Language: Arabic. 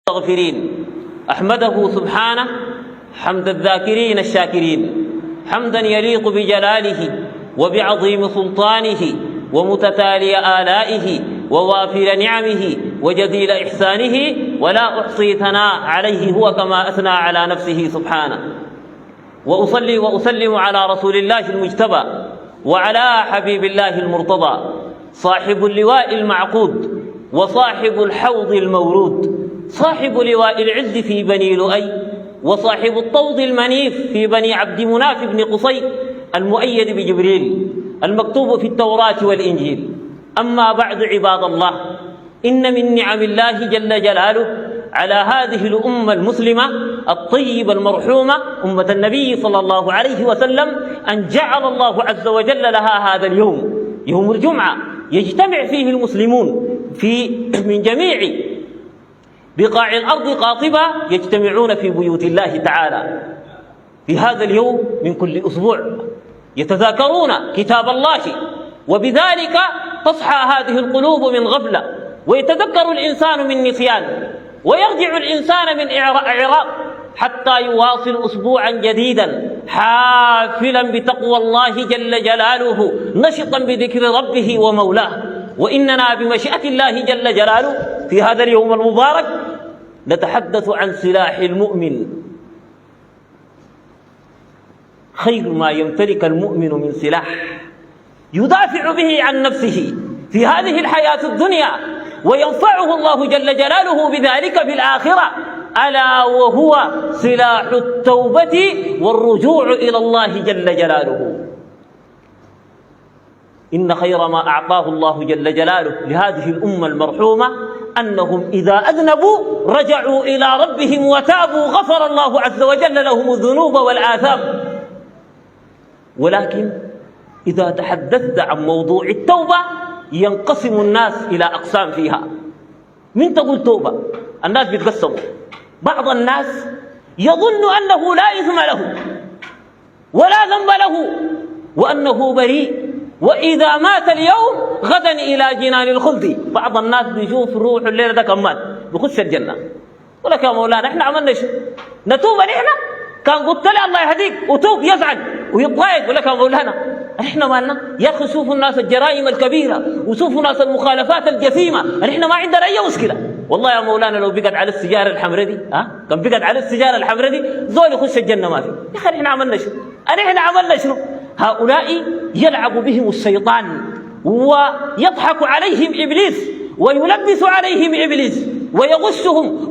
المستغفرين أحمده سبحانه حمد الذاكرين الشاكرين، حمدا يليق بجلاله وبعظيم سلطانه ومتتالي آلائه ووافر نعمه وجزيل إحسانه، ولا أحصي ثناء عليه هو كما أثنى على نفسه سبحانه. وأصلي وأسلم على رسول الله المجتبى وعلى حبيب الله المرتضى، صاحب اللواء المعقود وصاحب الحوض المورود، صاحب لواء العز في بني لؤي، وصاحب الطوض المنيف في بني عبد مناف بن قصي، المؤيد بجبريل المكتوب في التوراة والإنجيل. أما بعد عباد الله، إن من نعم الله جل جلاله على هذه الأمة المسلمة الطيبة المرحومة أمة النبي صلى الله عليه وسلم أن جعل الله عز وجل لها هذا اليوم، يوم الجمعة، يجتمع فيه المسلمون من جميع بقاع الأرض قاطبة، يجتمعون في بيوت الله تعالى في هذا اليوم من كل أسبوع، يتذاكرون كتاب الله، وبذلك تصحى هذه القلوب من غفلة، ويتذكر الإنسان من نسيان، ويرجع الإنسان من إعراض، حتى يواصل أسبوعا جديدا حافلا بتقوى الله جل جلاله، نشطا بذكر ربه ومولاه. وإننا بمشيئة الله جل جلاله في هذا اليوم المبارك نتحدث عن سلاح المؤمن، خير ما يمتلك المؤمن من سلاح يدافع به عن نفسه في هذه الحياة الدنيا، وينفعه الله جل جلاله بذلك في الآخرة، ألا وهو سلاح التوبة والرجوع إلى الله جل جلاله. إن خير ما أعطاه الله جل جلاله لهذه الأمة المرحومة أنهم إذا أذنبوا رجعوا إلى ربهم وتابوا غفر الله عز وجل لهم الذنوب والآثام. ولكن إذا تحدثت عن موضوع التوبة ينقسم الناس إلى أقسام فيها. من تقول توبة؟ الناس بيتقسموا، بعض الناس يظن أنه لا إثم له ولا ذنب له وأنه بريء، وإذا مات اليوم غدا إلى جنان الخلد. بعض الناس بيشوف روح الليلة ده كمان بيخش الجنة، ولك يا مولانا احنا عملنا شو؟ نتوب نحن؟ كان قلت لي الله يهديك وتوب يزعل ويتضايق، ولك يا مولانا احنا مالنا؟ يا اخي شوفوا الناس الجرائم الكبيرة وشوفوا الناس المخالفات الجسيمة، احنا ما عندنا أي مشكلة. والله يا مولانا لو بقت على السجارة الحمراء دي كان بقت على السجارة الحمراء دي زول يخش الجنة ما في. يا اخي احنا عملنا شو؟ احنا عملنا شنو؟ هؤلاء يلعب بهم الشيطان ويضحك عليهم إبليس ويلبس عليهم إبليس ويغشهم